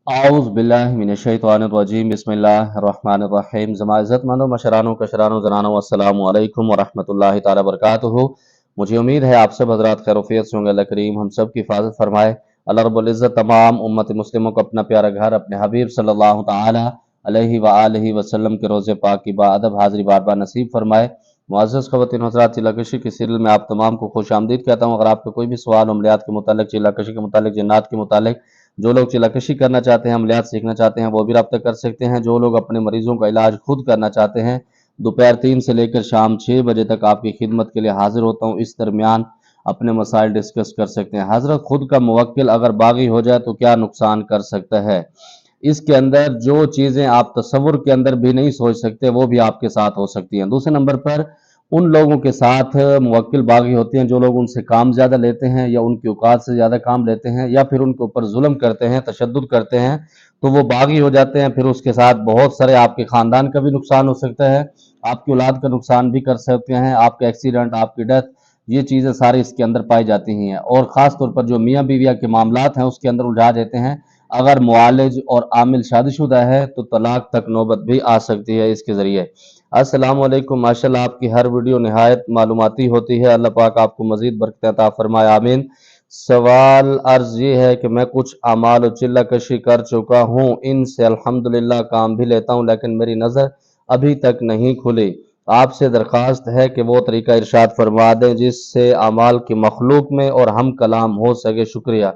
आउज़ बिल्लाहि मिनश्शैतानिर्रजीम बिस्मिल्लाहिर्रहमानिर्रहीम। ज़मा इज़्ज़त मानो मशरानो कशरानो ज़नानो अस्सलामु अलैकुम वरहमतुल्लाहि ताला बरकातुहू। मुझे उम्मीद है आप सब हज़रात खैर-ओ-आफ़ियत से होंगे। अल्लाह करीम हम सब की हिफाज़त फरमाए। अल्लाह रब्बुल इज़्ज़त तमाम उम्मत मुस्लिमों को अपना प्यारा घर अपने हबीब सल्लल्लाहु तआला अलैहि व आलिहि वसल्लम के रोज़े पाक की बाअदब हाज़िरी बार-बार नसीब फरमाए। मुअज़्ज़ज़ ख़वातीन हज़रात, चिल्लाकशी की सीरियल में आप तमाम को खुशामदीद कहता हूँ। अगर आपका कोई भी सवाल अमलियात के मुतालिक, चिल्लाकशी के मुतालिक, जिन्नात के मुतालिक, जो लोग चिल्लाकशी करना चाहते हैं, अमलियात सीखना चाहते हैं, वो भी रब्ता कर सकते हैं। जो लोग अपने मरीजों का इलाज खुद करना चाहते हैं, दोपहर 3 से लेकर शाम 6 बजे तक आपकी खिदमत के लिए हाजिर होता हूँ। इस दरमियान अपने मसाइल डिस्कस कर सकते हैं। हजरत, खुद का मुवक्किल अगर बागी हो जाए तो क्या नुकसान कर सकता है? इसके अंदर जो चीज़ें आप तसव्वुर के अंदर भी नहीं सोच सकते, वो भी आपके साथ हो सकती हैं। दूसरे नंबर पर उन लोगों के साथ मुवक्किल बागी होते हैं जो लोग उनसे काम ज़्यादा लेते हैं या उनकी औकात से ज़्यादा काम लेते हैं या फिर उनके ऊपर जुल्म करते हैं, तशद्दुद करते हैं, तो वो बागी हो जाते हैं। फिर उसके साथ बहुत सारे आपके ख़ानदान का भी नुकसान हो सकता है, आपकी औलाद का नुकसान भी कर सकते हैं, आपका एक्सीडेंट, आपकी डेथ, ये चीज़ें सारी इसके अंदर पाई जाती हैं। और ख़ास तौर पर जो मियाँ बीविया के मामलात हैं उसके अंदर उलझा देते हैं। अगर मुआलिज और आमिल शादीशुदा है तो तलाक तक नौबत भी आ सकती है इसके ज़रिए। अस्सलाम वालेकुम। माशाल्लाह आपकी हर वीडियो निहायत मालूमाती होती है। अल्लाह पाक आपको मज़ीद बरकत अता फरमाए, आमीन। सवाल अर्ज़ ये है कि मैं कुछ अमाल और चिल्लाकशी कर चुका हूँ, इनसे अल्हम्दुलिल्लाह काम भी लेता हूँ, लेकिन मेरी नज़र अभी तक नहीं खुली। आपसे दरख्वास्त है कि वो तरीका इरशाद फरमा दें जिससे अमाल की मखलूक में और हम कलाम हो सके। शुक्रिया।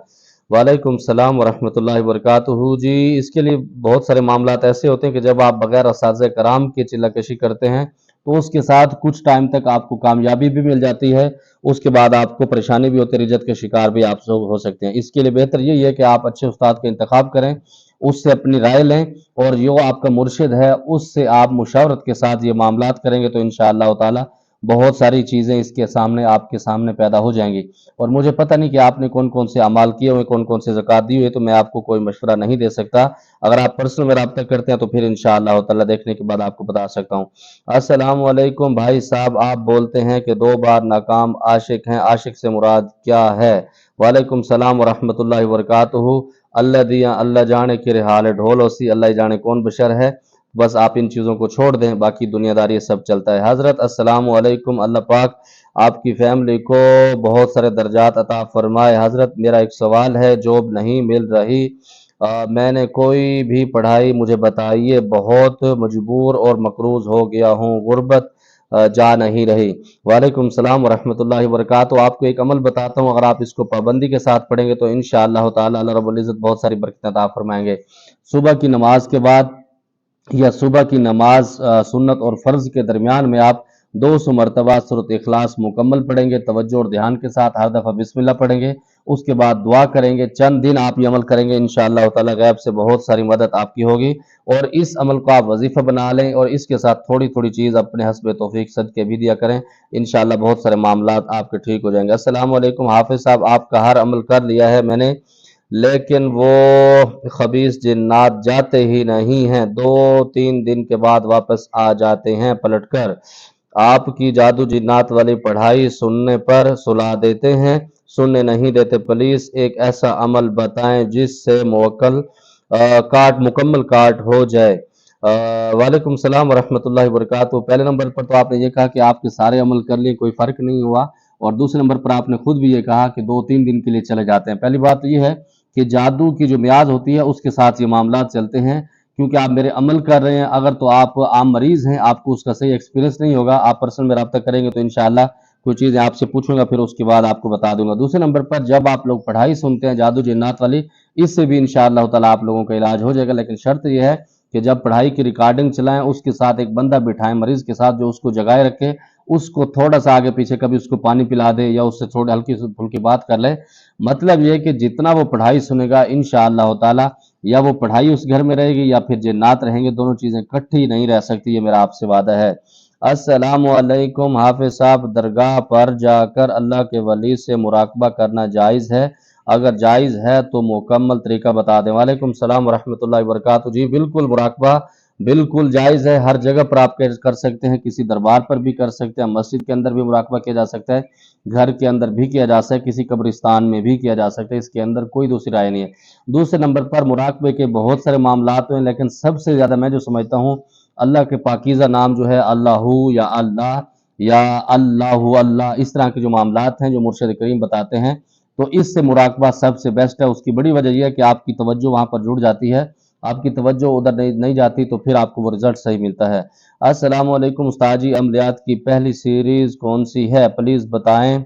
वालेकुम सलाम वरहमतुल्लाहि वबरकातुहू। जी, इसके लिए बहुत सारे मामलात ऐसे होते हैं कि जब आप बगैर असाज़े कराम की चिल्लाकशी करते हैं तो उसके साथ कुछ टाइम तक आपको कामयाबी भी मिल जाती है, उसके बाद आपको परेशानी भी होती है, रिजत के शिकार भी आप सब हो सकते हैं। इसके लिए बेहतर यही है कि आप अच्छे उस्ताद का इंतखाब करें, उससे अपनी राय लें और जो आपका मुर्शिद है उससे आप मुशावरत के साथ ये मामलात करेंगे तो इंशाअल्लाह ताला बहुत सारी चीज़ें इसके सामने आपके सामने पैदा हो जाएंगी। और मुझे पता नहीं कि आपने कौन कौन से अमाल किए हुए, कौन कौन से ज़कात दी हुई है, तो मैं आपको कोई मशवरा नहीं दे सकता। अगर आप पर्सनल में रब्ता करते हैं तो फिर इंशाअल्लाह ताला देखने के बाद आपको बता सकता हूँ। अस्सलाम वालेकुम भाई साहब, आप बोलते हैं कि 2 बार नाकाम आशिक हैं, आशिक से मुराद क्या है? वालेकुम सलाम व रहमतुल्लाहि व बरकातुहू। अल्लाह दिया अल्लाह जाने कि हाल ढोल ओसी, अल्लाह ही जाने कौन बशर है। बस आप इन चीज़ों को छोड़ दें, बाकी दुनियादारी सब चलता है। हज़रत अस्सलाम वालेकुम, अल्लाह पाक आपकी फैमिली को बहुत सारे दर्जात अता फरमाए। हज़रत, मेरा एक सवाल है, जॉब नहीं मिल रही, मैंने कोई भी पढ़ाई मुझे बताइए, बहुत मजबूर और मकरूज़ हो गया हूँ, गुर्बत जा नहीं रही। वालेकुम सलाम वरहमतुल्लाहि वबरकातुहू। आपको एक अमल बताता हूँ, अगर आप इसको पाबंदी के साथ पढ़ेंगे तो इंशाअल्लाह ताला अल्लाह रब्बुल इज़्ज़त बहुत सारी बरकत अता फरमाएंगे। सुबह की नमाज के बाद या सुबह की नमाज सुन्नत और फ़र्ज़ के दरमियान में आप 200 मरतबा सूरत इखलास मुकम्मल पढ़ेंगे, तवज्जो और ध्यान के साथ हर दफ़ा बिस्मिल्लाह पढ़ेंगे, उसके बाद दुआ करेंगे। चंद दिन आप ये अमल करेंगे, इंशाअल्लाह ताला गैब से बहुत सारी मदद आपकी होगी। और इस अमल को आप वजीफ़ा बना लें और इसके साथ थोड़ी थोड़ी चीज़ अपने हस्ब तौफीक सदके भी दिया करें, इंशाअल्लाह बहुत सारे मामलात आपके ठीक हो जाएंगे। अस्सलाम वालेकुम हाफिज़ साहब, आपका हर अमल कर लिया है मैंने, लेकिन वो खबीस जिन्नात जाते ही नहीं हैं, 2-3 दिन के बाद वापस आ जाते हैं पलटकर। आपकी जादू जिन्नात वाली पढ़ाई सुनने पर सुला देते हैं, सुनने नहीं देते। प्लीज़ एक ऐसा अमल बताएं जिससे काट मुकम्मल काट हो जाए। वालेकुम सलाम वरहमतुल्लाहि वबरकातुहू। पहले नंबर पर तो आपने ये कहा कि आपके सारे अमल कर लिए, कोई फ़र्क नहीं हुआ, और दूसरे नंबर पर आपने खुद भी ये कहा कि 2-3 दिन के लिए चले जाते हैं। पहली बात तो ये है कि जादू की जो मियाद होती है उसके साथ ये मामलात चलते हैं, क्योंकि आप मेरे अमल कर रहे हैं। अगर तो आप आम मरीज़ हैं, आपको उसका सही एक्सपीरियंस नहीं होगा, आप पर्सनल में रब्ता करेंगे तो इंशाअल्लाह कुछ चीज़ें आपसे पूछूंगा, फिर उसके बाद आपको बता दूंगा। दूसरे नंबर पर जब आप लोग पढ़ाई सुनते हैं जादू जिन्नात वाली, इससे भी इंशाअल्लाह ताला आप लोगों का इलाज हो जाएगा, लेकिन शर्त यह है कि जब पढ़ाई की रिकॉर्डिंग चलाएं उसके साथ एक बंदा बिठाएं मरीज़ के साथ जो उसको जगाए रखे, उसको थोड़ा सा आगे पीछे, कभी उसको पानी पिला दे या उससे थोड़ी हल्की फुल्की बात कर ले। मतलब यह है कि जितना वो पढ़ाई सुनेगा इंशाअल्लाह ताला, या वो पढ़ाई उस घर में रहेगी या फिर जिन्नात रहेंगे, दोनों चीज़ें इकट्ठी नहीं रह सकती, ये मेरा आपसे वादा है। अस्सलाम वालेकुम हाफिज साहब, दरगाह पर जाकर अल्लाह के वली से मुराकबा करना जायज़ है? अगर जायज़ है तो मुकम्मल तरीका बता दें। वालेकुम सलाम वरहमतुल्लाहि वबरकातुहू। जी बिल्कुल, मुराकबा बिल्कुल जायज़ है, हर जगह पर आप कर सकते हैं, किसी दरबार पर भी कर सकते हैं, मस्जिद के अंदर भी मुराकबा किया जा सकता है, घर के अंदर भी किया जा सकता है, किसी कब्रिस्तान में भी किया जा सकता है, इसके अंदर कोई दूसरी राय नहीं है। दूसरे नंबर पर मुराकबे के बहुत सारे मामलात हैं, लेकिन सबसे ज़्यादा मैं जो समझता हूँ, अल्लाह के पाकीज़ा नाम जो है अल्लाहू या अल्लाह या अल्लाहु अल्लाह, इस तरह के जो मामलात हैं, जो मुर्शिद करीम बताते हैं, तो इससे मुराकबा सबसे बेस्ट है। उसकी बड़ी वजह यह है कि आपकी तवज्जो वहाँ पर जुड़ जाती है, आपकी तवज्जो उधर नहीं जाती, तो फिर आपको वो रिजल्ट सही मिलता है। अस्सलाम वालेकुम उस्ताद जी, अमलियात की पहली सीरीज़ कौन सी है, प्लीज़ बताएं,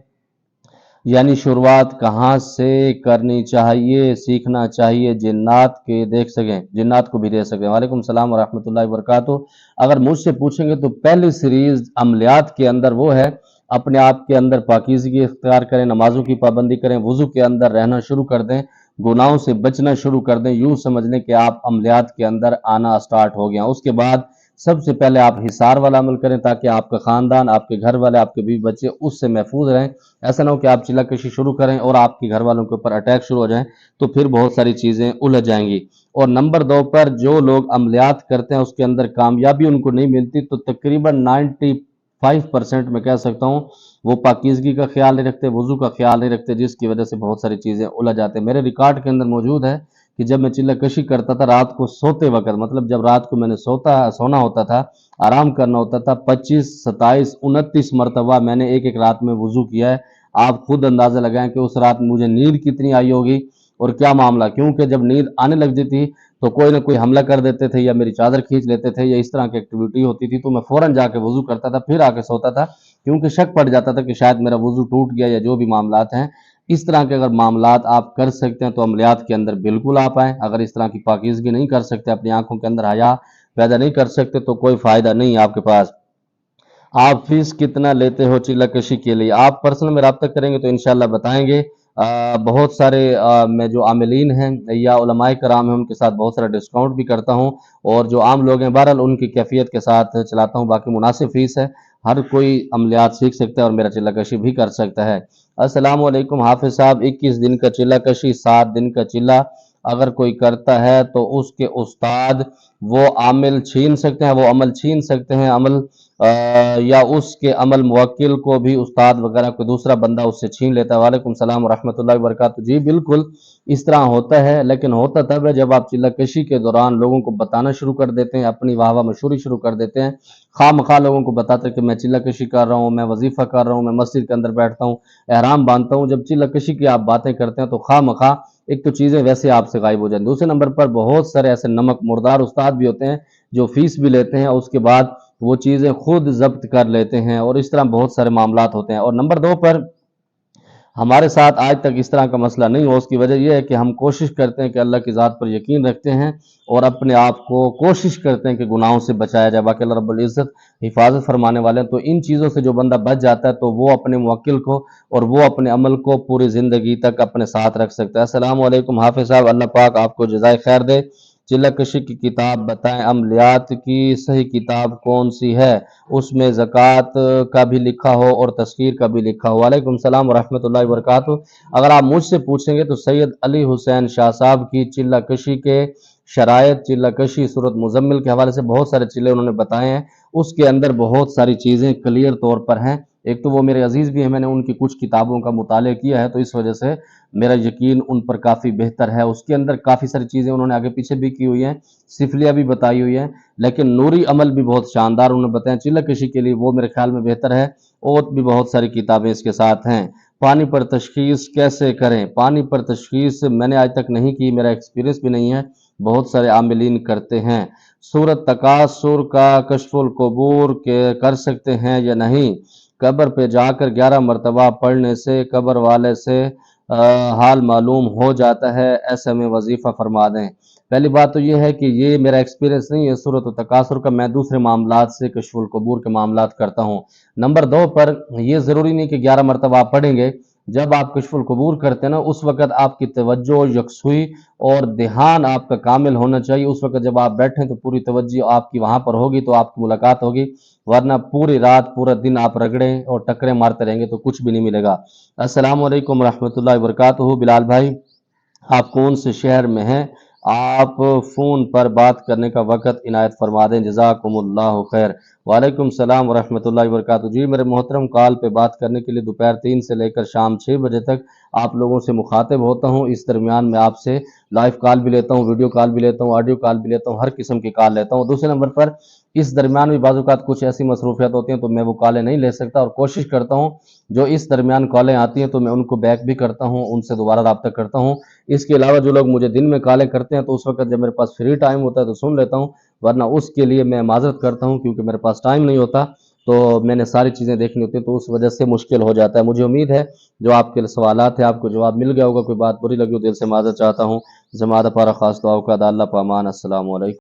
यानी शुरुआत कहाँ से करनी चाहिए, सीखना चाहिए, जिन्नात के देख सकें, जिन्नात को भी देख सकें। वालेकुम सलाम व रहमतुल्लाहि व बरकातुहू। अगर मुझसे पूछेंगे तो पहली सीरीज़ अमलियात के अंदर वो है, अपने आप के अंदर पाकीज़गी इख्तियार करें, नमाज़ों की पाबंदी करें, वज़ू के अंदर रहना शुरू कर दें, गुनाहों से बचना शुरू कर दें, यूँ समझ लें कि आप अमलियात के अंदर आना स्टार्ट हो गया। उसके बाद सबसे पहले आप हिसार वाला अमल करें, ताकि आपका ख़ानदान, आपके घर वाले, आपके बीवी बच्चे उससे महफूज रहें। ऐसा ना हो कि आप चिल्ला-कशी शुरू करें और आपके घर वालों के ऊपर अटैक शुरू हो जाएँ, तो फिर बहुत सारी चीज़ें उलझ जाएँगी। और नंबर 2 पर जो लोग अमलियात करते हैं, उसके अंदर कामयाबी उनको नहीं मिलती, तो तकरीबन 95% मैं कह सकता हूँ, वो पाकीज़गी का ख़्याल नहीं रखते, वज़ू का ख़्याल नहीं रखते, जिसकी वजह से बहुत सारी चीज़ें उलझ जाते हैं। मेरे रिकॉर्ड के अंदर मौजूद है कि जब मैं चिल्ला-कशी करता था रात को सोते वक़्त, मतलब जब रात को मैंने सोना होता था, आराम करना होता था, 25, 27, 29 मरतबा मैंने एक-एक रात में वज़ू किया है। आप खुद अंदाज़ा लगाएं कि उस रात मुझे नींद कितनी आई होगी और क्या मामला, क्योंकि जब नींद आने लगती थी तो कोई ना कोई हमला कर देते थे, या मेरी चादर खींच लेते थे, या इस तरह की एक्टिविटी होती थी, तो मैं फ़ौरन जाके वज़ू करता था, फिर आके सोता था, क्योंकि शक पड़ जाता था कि शायद मेरा वज़ू टूट गया, या जो भी मामलात हैं। इस तरह के अगर मामलात आप कर सकते हैं तो अमलियात के अंदर बिल्कुल आप आएँ। अगर इस तरह की पाकीज़गी नहीं कर सकते, अपनी आँखों के अंदर हया पैदा नहीं कर सकते, तो कोई फ़ायदा नहीं है आपके पास। आप फीस कितना लेते हो चिल्ला-कशी के लिए? आप पर्सनल में राब्ता करेंगे तो इंशाअल्लाह बताएँगे। बहुत सारे मैं जो आमिलीन हैं या उलमाए कराम हैं, उनके साथ बहुत सारा डिस्काउंट भी करता हूँ, और जो आम लोग हैं बहरहाल उनकी कैफ़ियत के साथ चलाता हूँ। बाकी मुनासिब फ़ीस है, हर कोई अमलियात सीख सकता है और मेरा चिल्ला-कशी भी कर सकता है। अस्सलाम वालेकुम हाफ़िज़ साहब, 21 दिन का चिल्ला-कशी, 7 दिन का चिल्ला अगर कोई करता है तो उसके उस्ताद वो आमिल छीन सकते हैं, वो अमल छीन सकते हैं, अमल या उसके अमल मुवक्किल को भी उस्ताद वगैरह कोई दूसरा बंदा उससे छीन लेता है। वालेकुम सलाम व रहमतुल्लाहि व बरकातुहू। जी बिल्कुल, इस तरह होता है, लेकिन होता तब है जब आप चिल्ला-कशी के दौरान लोगों को बताना शुरू कर देते हैं, अपनी वाह-वाह मशहूरी शुरू कर देते हैं। खामखा लोगों को बताते हैं कि मैं चिल्ला-कशी कर रहा हूँ, मैं वजीफ़ा कर रहा हूँ, मैं मस्जिद के अंदर बैठता हूँ, एहराम बांधता हूँ। जब चिल्ला-कशी की आप बातें करते हैं तो खामखा एक तो चीज़ें वैसे आपसे गायब हो जाएँ। दूसरे नंबर पर बहुत सारे ऐसे नमक मुर्दार उस्ताद भी होते हैं जो फ़ीस भी लेते हैं और उसके बाद वो चीज़ें खुद ज़ब्त कर लेते हैं, और इस तरह बहुत सारे मामलात होते हैं। और नंबर 2 पर हमारे साथ आज तक इस तरह का मसला नहीं हुआ। उसकी वजह यह है कि हम कोशिश करते हैं कि अल्लाह की ज़ात पर यकीन रखते हैं और अपने आप को कोशिश करते हैं कि गुनाहों से बचाया जाए। बाकी अल्लाह रब्बुल इज़्ज़त हिफाज़त फरमाने वाले हैं। तो इन चीज़ों से जो बंदा बच जाता है तो वो अपने मुवक्किल को और वो अपने अमल को पूरी ज़िंदगी तक अपने साथ रख सकता है। अस्सलाम वालेकुम हाफ़िज़ साहब, अल्लाह पाक आपको जज़ाए खैर दे। चिल्ला-कशी की किताब बताएँ, अमलियात की सही किताब कौन-सी है? उसमें ज़कात का भी लिखा हो और तस्खीर का भी लिखा हो। वालेकुम सलाम व रहमतुल्लाहि व बरकातुहू। अगर आप मुझसे पूछेंगे तो सैयद अली हुसैन शाह साहब की चिल्ला-कशी के शरायत, चिल्ला-कशी सूरत मुज़म्मिल के हवाले से बहुत सारे चिल्ले उन्होंने बताए हैं। उसके अंदर बहुत सारी चीज़ें क्लियर तौर पर हैं। एक तो वो मेरे अज़ीज़ भी हैं, मैंने उनकी कुछ किताबों का मुताला किया है, तो इस वजह से मेरा यकीन उन पर काफ़ी बेहतर है। उसके अंदर काफ़ी सारी चीज़ें उन्होंने आगे पीछे भी की हुई हैं, सिफलियाँ भी बताई हुई हैं, लेकिन नूरी अमल भी बहुत शानदार उन्होंने बताया। चिल्ला-कशी के लिए वो मेरे ख्याल में बेहतर है, और भी बहुत सारी किताबें इसके साथ हैं। पानी पर तशख़ीस कैसे करें? पानी पर तशख़ीस मैंने आज तक नहीं की, मेरा एक्सपीरियंस भी नहीं है, बहुत सारे आमिलीन करते हैं। सूरत तकासुर का कश्फुल कुबूर के कर सकते हैं या नहीं? कब्र पे जाकर 11 मरतबा पढ़ने से कब्र वाले से हाल मालूम हो जाता है, ऐसे में वजीफ़ा फरमा दें। पहली बात तो ये है कि ये मेरा एक्सपीरियंस नहीं है सूरत तकासुर का, मैं दूसरे मामलात से कश्फुल कुबूर के मामलात करता हूँ। नंबर 2 पर ये ज़रूरी नहीं कि 11 मरतबा आप पढ़ेंगे। जब आप कश्फुल कुबूर करते हैं ना, उस वक़्त आपकी तवज्जो, यकसुई और ध्यान आपका कामिल होना चाहिए। उस वक़्त जब आप बैठें तो पूरी तवज्जो आपकी वहाँ पर होगी, तो आपकी मुलाकात होगी, वरना पूरी रात, पूरा दिन आप रगड़ें और टक्करें मारते रहेंगे तो कुछ भी नहीं मिलेगा। अस्सलाम वालेकुम रहमतुल्लाहि व बरकातुहू। बिलाल भाई, आप कौन से शहर में हैं? आप फ़ोन पर बात करने का वक़्त इनायत फरमा दें, जज़ाकुमुल्लाहु खैर। वालेकुम सलाम व रहमतुल्लाहि व बरकातहू। जी मेरे मोहतरम, कॉल पे बात करने के लिए दोपहर 3 से लेकर शाम 6 बजे तक आप लोगों से मुखातिब होता हूँ। इस दरमियान मैं आपसे लाइव कॉल भी लेता हूँ, वीडियो कॉल भी लेता हूँ, ऑडियो कॉल भी लेता हूँ, हर किस्म की कॉल लेता हूँ। दूसरे नंबर पर इस दरमियान भी बाज़ औक़ात कुछ ऐसी मसरूफ़ियत होती हैं तो मैं वो कॉलें नहीं ले सकता, और कोशिश करता हूँ जो इस दरमियान कॉलें आती हैं तो मैं उनको बैक भी करता हूँ, उनसे दोबारा रब्ता करता हूँ। इसके अलावा जो लोग मुझे दिन में कॉलें करते हैं तो उस वक़्त जब मेरे पास फ्री टाइम होता है तो सुन लेता हूँ, वरना उसके लिए मैं माज़रत करता हूँ क्योंकि मेरे पास टाइम नहीं होता, तो मैंने सारी चीज़ें देखनी होती हैं, तो उस वजह से मुश्किल हो जाता है। मुझे उम्मीद है जो आपके सवालात हैं आपको जवाब मिल गया होगा। कोई बात बुरी लगी हो दिल से माज़रत चाहता हूँ। ज़मादा पारा ख़ास दुआओं का अल्लाह पामान। अस्सलामु अलैकुम।